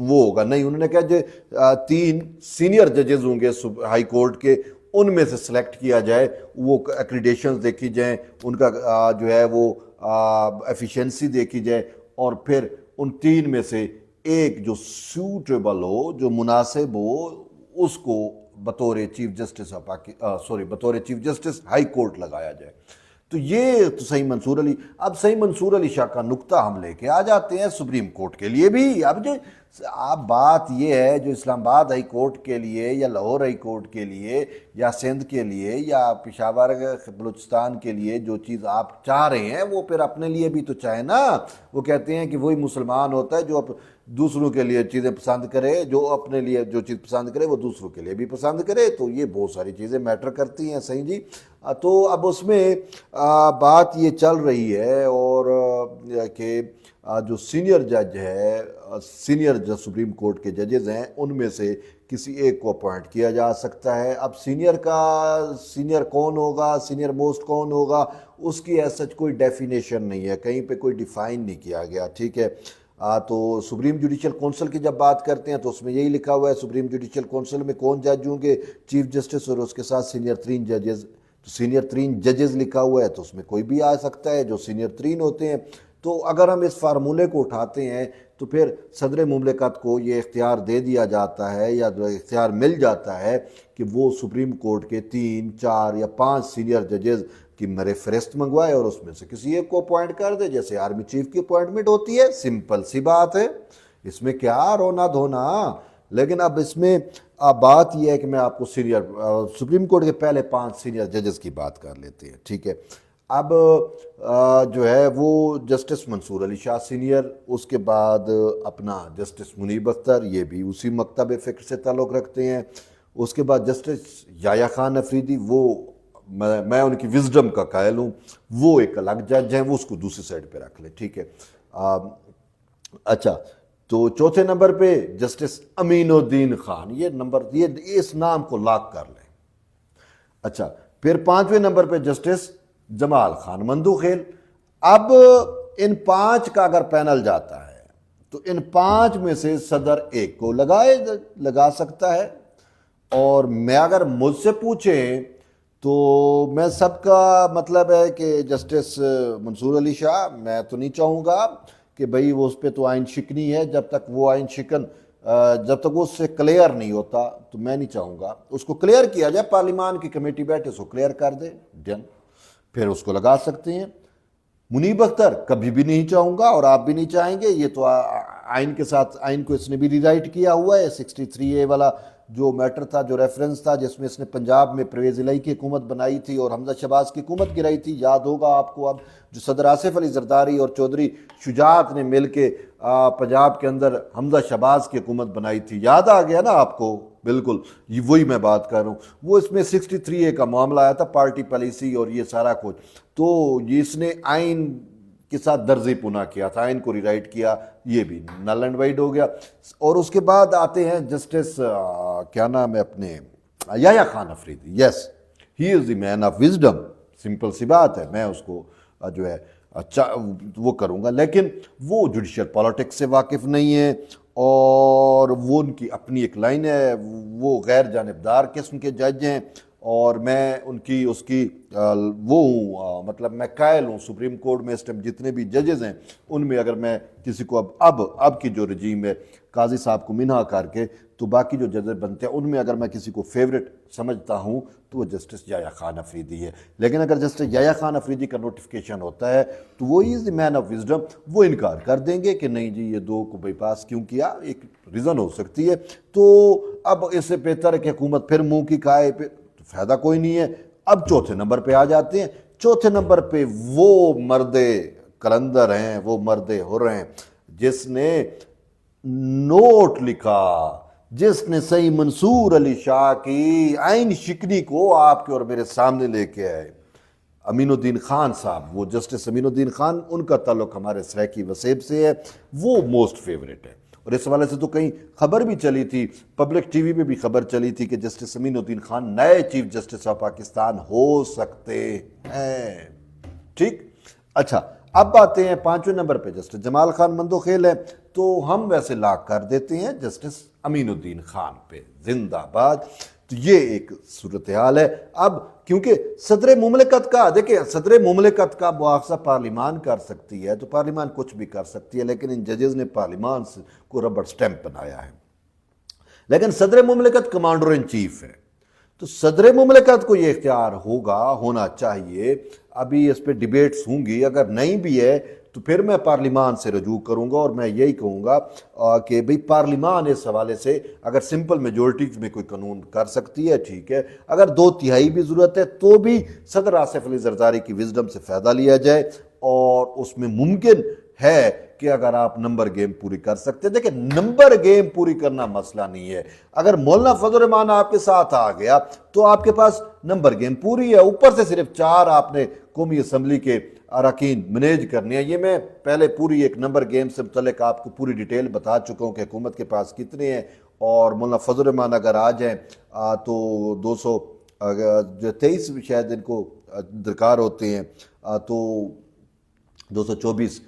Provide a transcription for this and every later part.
وہ ہوگا نہیں, انہوں نے کہا جو 3 سینئر ججز ہوں گے ہائی کورٹ کے, ان میں سے سلیکٹ کیا جائے, وہ ایکریڈیشنز دیکھی جائیں, ان کا جو ہے وہ ایفیشنسی دیکھی جائے, اور پھر ان 3 میں سے ایک جو سوٹیبل ہو, جو مناسب ہو, اس کو بطور چیف جسٹس بطور چیف جسٹس ہائی کورٹ لگایا جائے. تو یہ تو صحیح منصور علی. اب صحیح منصور علی شاہ کا نقطہ ہم لے کے آ جاتے ہیں سپریم کورٹ کے لیے بھی. اب جو بات یہ ہے, جو اسلام آباد ہائی کورٹ کے لیے یا لاہور ہائی کورٹ کے لیے یا سندھ کے لیے یا پشاور بلوچستان کے لیے جو چیز آپ چاہ رہے ہیں, وہ پھر اپنے لیے بھی تو چاہیں نا. وہ کہتے ہیں کہ وہی مسلمان ہوتا ہے جو دوسروں کے لیے چیزیں پسند کرے, جو اپنے لیے جو چیز پسند کرے وہ دوسروں کے لیے بھی پسند کرے. تو یہ بہت ساری چیزیں میٹر کرتی ہیں. صحیح جی. تو اب اس میں بات یہ چل رہی ہے اور کہ جو سینئر جج ہے, سینئر جو سپریم کورٹ کے ججز ہیں, ان میں سے کسی ایک کو اپوائنٹ کیا جا سکتا ہے. اب سینئر کون ہوگا, سینئر موسٹ کون ہوگا, اس کی ایسا کوئی ڈیفینیشن نہیں ہے, کہیں پہ کوئی ڈیفائن نہیں کیا گیا. ٹھیک ہے. تو سپریم جوڈیشل کونسل کی جب بات کرتے ہیں تو اس میں یہی لکھا ہوا ہے, سپریم جوڈیشل کونسل میں کون جج ہوں گے, چیف جسٹس اور اس کے ساتھ سینئر 3 ججز. تو سینئر 3 ججز لکھا ہوا ہے, تو اس میں کوئی بھی آ سکتا ہے جو سینئر 3 ہوتے ہیں. تو اگر ہم اس فارمولے کو اٹھاتے ہیں تو پھر صدر مملکت کو یہ اختیار دے دیا جاتا ہے یا اختیار مل جاتا ہے کہ وہ سپریم کورٹ کے 3, 4 یا 5 سینئر ججز کی میرے فہرست منگوائے اور اس میں سے کسی ایک کو اپوائنٹ کر دے, جیسے آرمی چیف کی اپوائنٹمنٹ ہوتی ہے. سمپل سی بات ہے, اس میں کیا رونا دھونا. لیکن اب اس میں بات یہ ہے کہ میں آپ کو سپریم کورٹ کے پہلے 5 سینئر ججز کی بات کر لیتے ہیں. ٹھیک ہے. اب جو ہے وہ جسٹس منصور علی شاہ سینئر, اس کے بعد اپنا جسٹس منیب اختر, یہ بھی اسی مکتب فکر سے تعلق رکھتے ہیں. اس کے بعد جسٹس یحییٰ خان افریدی, وہ میں ان کی وزڈم کا قائل ہوں, وہ ایک الگ جج ہیں, وہ اس کو دوسری سائڈ پہ رکھ لیں. ٹھیک ہے. اچھا, تو چوتھے نمبر پہ جسٹس امین الدین خان, یہ اس نام کو لاک کر لیں. اچھا, پھر 5ویں نمبر پہ جسٹس جمال خان مندوخیل. اب ان 5 کا اگر پینل جاتا ہے تو ان 5 میں سے صدر ایک کو لگا سکتا ہے. اور میں اگر مجھ سے پوچھیں تو میں سب کا مطلب ہے کہ جسٹس منصور علی شاہ, میں تو نہیں چاہوں گا کہ بھئی وہ اس پہ تو آئین شکنی ہے, جب تک وہ آئین شکن جب تک وہ اس سے کلیئر نہیں ہوتا تو میں نہیں چاہوں گا. اس کو کلیئر کیا جائے, پارلیمان کی کمیٹی بیٹھے اس کو کلیئر کر دے, ڈن, پھر اس کو لگا سکتے ہیں. منیب اختر کبھی بھی نہیں چاہوں گا اور آپ بھی نہیں چاہیں گے. یہ تو آئین کے ساتھ, آئین کو اس نے بھی ری رائٹ کیا ہوا ہے. 63A والا جو میٹر تھا, جو ریفرنس تھا, جس میں اس نے پنجاب میں پرویز الہی کی حکومت بنائی تھی اور حمزہ شہباز کی حکومت گرائی تھی, یاد ہوگا آپ کو. اب جو صدر آصف علی زرداری اور چودھری شجاعت نے مل کے پنجاب کے اندر حمزہ شہباز کی حکومت بنائی تھی, یاد آ گیا نا آپ کو. بالکل وہی میں بات کر رہا ہوں. وہ اس میں 63A کا معاملہ آیا تھا, پارٹی پالیسی اور یہ سارا کچھ. تو اس نے آئین کے ساتھ درزی پنا کیا تھا, آئین کو ری رائٹ کیا, یہ بھی نل اینڈ وائڈ ہو گیا. اور اس کے بعد آتے ہیں جسٹس کیا نام ہے اپنے, یحییٰ خان افریدی. یس, ہی از دی مین آف وزڈم. سمپل سی بات ہے, میں اس کو جو ہے وہ کروں گا. لیکن وہ جوڈیشل پالیٹکس سے واقف نہیں ہے اور وہ ان کی اپنی ایک لائن ہے, وہ غیر جانبدار قسم کے جج ہیں. اور میں ان کی اس کی وہ ہوں, مطلب میں قائل ہوں سپریم کورٹ میں اس ٹائم جتنے بھی ججز ہیں ان میں اگر میں کسی کو اب کی جو رجیم ہے, قاضی صاحب کو منہا کر کے, تو باقی جو ججز بنتے ہیں ان میں اگر میں کسی کو فیوریٹ سمجھتا ہوں تو وہ جسٹس یحییٰ خان افریدی ہے. لیکن اگر جسٹس یحییٰ خان افریدی کا نوٹیفیکیشن ہوتا ہے تو وہ از دی مین آف وزڈم, وہ انکار کر دیں گے کہ نہیں جی یہ 2 کو بائی پاس کیوں کیا, ایک ریزن ہو سکتی ہے. تو اب اس سے بہتر ہے کہ حکومت پھر منہ کی کھائے, فائدہ کوئی نہیں ہے. اب چوتھے نمبر پہ آ جاتے ہیں. چوتھے نمبر پہ وہ مرد کلندر ہیں, وہ مرد حر ہیں جس نے نوٹ لکھا, جس نے صحیح منصور علی شاہ کی آئین شکنی کو آپ کے اور میرے سامنے لے کے آئے. امین الدین خان صاحب, وہ جسٹس امین الدین خان, ان کا تعلق ہمارے سریکی وسیب سے ہے, وہ موسٹ فیوریٹ ہے. اور اس حوالے سے تو کہیں خبر بھی چلی تھی, پبلک ٹی وی پہ بھی خبر چلی تھی کہ جسٹس امین الدین خان نئے چیف جسٹس آف پاکستان ہو سکتے ہیں. ٹھیک. اچھا, اب آتے ہیں 5ویں نمبر پہ جسٹس جمال خان مندوخیل ہے. تو ہم ویسے لاک کر دیتے ہیں جسٹس امین الدین خان پہ، زندہ باد۔ تو یہ ایک صورتحال ہے۔ اب کیونکہ صدر مملکت کا، دیکھیں صدر مملکت کا مواخذہ پارلیمان کر سکتی ہے، تو پارلیمان کچھ بھی کر سکتی ہے، لیکن ان ججز نے پارلیمان کو ربڑ سٹیمپ بنایا ہے۔ لیکن صدر مملکت کمانڈر ان چیف ہے، تو صدر مملکت کو یہ اختیار ہونا چاہیے۔ ابھی اس پہ ڈیبیٹس ہوں گی، اگر نہیں بھی ہے تو پھر میں پارلیمان سے رجوع کروں گا اور میں یہی کہوں گا کہ بھئی پارلیمان اس حوالے سے اگر سمپل میجورٹی میں کوئی قانون کر سکتی ہے ٹھیک ہے، اگر 2/3 بھی ضرورت ہے تو بھی صدر آصف علی زرداری کی وزڈم سے فائدہ لیا جائے، اور اس میں ممکن ہے کہ اگر آپ نمبر گیم پوری کر سکتے ہیں۔ دیکھیں نمبر گیم پوری کرنا مسئلہ نہیں ہے، اگر مولانا فضل الرحمان آپ کے ساتھ آ گیا تو آپ کے پاس نمبر گیم پوری ہے، اوپر سے صرف 4 آپ نے قومی اسمبلی کے اراکین مینیج کرنے ہیں۔ یہ میں پہلے پوری ایک نمبر گیم سے متعلق آپ کو پوری ڈیٹیل بتا چکا ہوں کہ حکومت کے پاس کتنے ہیں، اور مولانا فضل الرحمان اگر آ جائیں تو 223 شاید ان کو درکار ہوتے ہیں، تو 224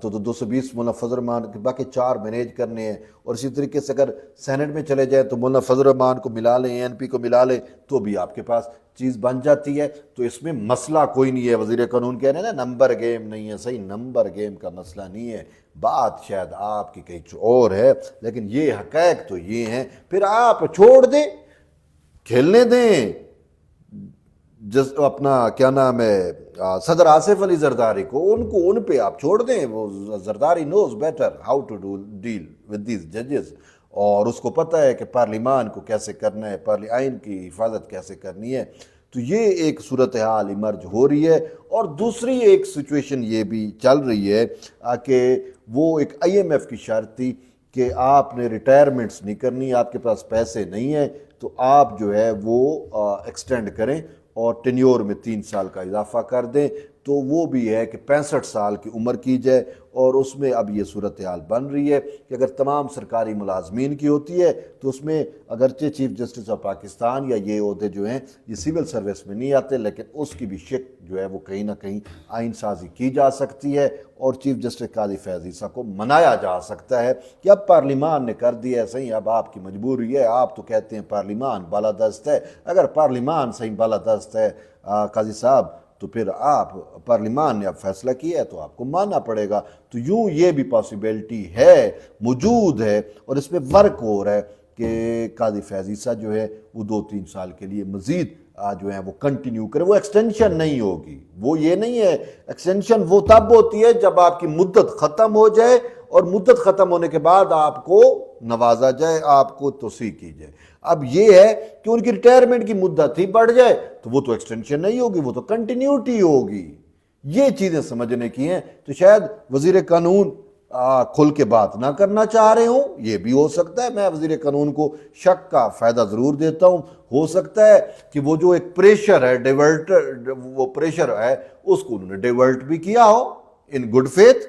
تو 220 مولانا فضل الرحمان کے، باقی 4 مینیج کرنے ہیں۔ اور اسی طریقے سے اگر سینٹ میں چلے جائیں تو مولانا فضل الرحمان کو ملا لیں، این پی کو ملا لیں، تو بھی آپ کے پاس چیز بن جاتی ہے۔ تو اس میں مسئلہ کوئی نہیں ہے۔ وزیر قانون کہہ رہے ہیں نا نمبر گیم نہیں ہے، صحیح نمبر گیم کا مسئلہ نہیں ہے، بات شاید آپ کی کہیں اور ہے، لیکن یہ حقائق تو یہ ہیں۔ پھر آپ چھوڑ دیں، کھیلنے دیں اپنا کیا نام ہے صدر آصف علی زرداری کو، ان پہ آپ چھوڑ دیں۔ وہ Zardari knows better how to deal with these ججز، اور اس کو پتہ ہے کہ پارلیمان کو کیسے کرنا ہے، آئین کی حفاظت کیسے کرنی ہے۔ تو یہ ایک صورتحال ایمرج ہو رہی ہے۔ اور دوسری ایک سچویشن یہ بھی چل رہی ہے کہ وہ ایک IMF کی شرط تھی کہ آپ نے ریٹائرمنٹس نہیں کرنی، آپ کے پاس پیسے نہیں ہیں تو آپ جو ہے وہ ایکسٹینڈ کریں اور ٹینیور میں 3 سال کا اضافہ کر دیں۔ تو وہ بھی ہے کہ 65 سال کی عمر کی جائے، اور اس میں اب یہ صورتحال بن رہی ہے کہ اگر تمام سرکاری ملازمین کی ہوتی ہے تو اس میں اگرچہ چیف جسٹس آف پاکستان یا یہ عہدے جو ہیں یہ سول سروس میں نہیں آتے، لیکن اس کی بھی شک جو ہے وہ کہیں نہ کہیں آئین سازی کی جا سکتی ہے، اور چیف جسٹس قاضی فیاض عیسیٰ کو منایا جا سکتا ہے کہ اب پارلیمان نے کر دیا ہے صحیح، اب آپ کی مجبوری ہے۔ آپ تو کہتے ہیں پارلیمان بالادست ہے، اگر پارلیمان صحیح بالادست ہے قاضی صاحب، تو پھر آپ پارلیمان نے اب فیصلہ کیا ہے تو آپ کو ماننا پڑے گا۔ تو یوں یہ بھی پاسیبلٹی ہے، موجود ہے، اور اس میں ورک ہو رہا ہے کہ قاضی فیاض عیسیٰ جو ہے وہ 2-3 سال کے لیے مزید جو ہے وہ کنٹینیو کرے، وہ ایکسٹینشن نہیں ہوگی۔ وہ یہ نہیں ہے، ایکسٹینشن وہ تب ہوتی ہے جب آپ کی مدت ختم ہو جائے، اور مدت ختم ہونے کے بعد آپ کو نوازا جائے، آپ کو توسیع کی جائے۔ اب یہ ہے کہ ان کی ریٹائرمنٹ کی مدت ہی بڑھ جائے تو وہ تو ایکسٹینشن نہیں ہوگی، وہ تو کنٹینیوٹی ہوگی۔ یہ چیزیں سمجھنے کی ہیں۔ تو شاید وزیر قانون کھل کے بات نہ کرنا چاہ رہے ہوں، یہ بھی ہو سکتا ہے۔ میں وزیر قانون کو شک کا فائدہ ضرور دیتا ہوں، ہو سکتا ہے کہ وہ جو ایک پریشر ہے وہ پریشر ہے اس کو انہوں نے ڈیورٹ بھی کیا ہو ان گڈ فیتھ،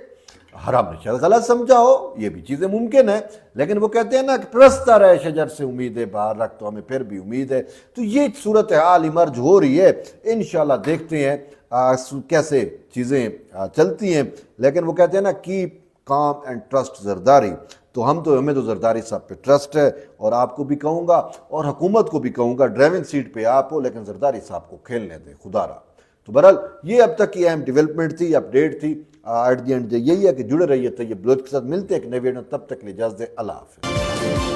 حرام نے شاید غلط سمجھا ہو، یہ بھی چیزیں ممکن ہیں۔ لیکن وہ کہتے ہیں نا کہ پرستہ رہے شجر سے امید ہے، باہر رکھ تو ہمیں پھر بھی امید ہے۔ تو یہ صورتحال ایمرج ہو رہی ہے، انشاءاللہ دیکھتے ہیں کیسے چیزیں چلتی ہیں۔ لیکن وہ کہتے ہیں نا keep calm and trust Zardari, تو ہمیں تو زرداری صاحب پہ ٹرسٹ ہے، اور آپ کو بھی کہوں گا اور حکومت کو بھی کہوں گا ڈرائیونگ سیٹ پہ آپ ہو، لیکن زرداری صاحب کو کھیلنے دیں خدا را۔ تو بہرحال یہ اب تک کی اہم ڈیولپمنٹ تھی، اپڈیٹ تھی۔ ایٹ دی اینڈ یہی ہے کہ جڑے رہیے طیب بلوچ کے ساتھ، ملتے ہیں ایک نئے ویڈیو، تب تک کے لیے اجازت دیں، اللہ حافظ۔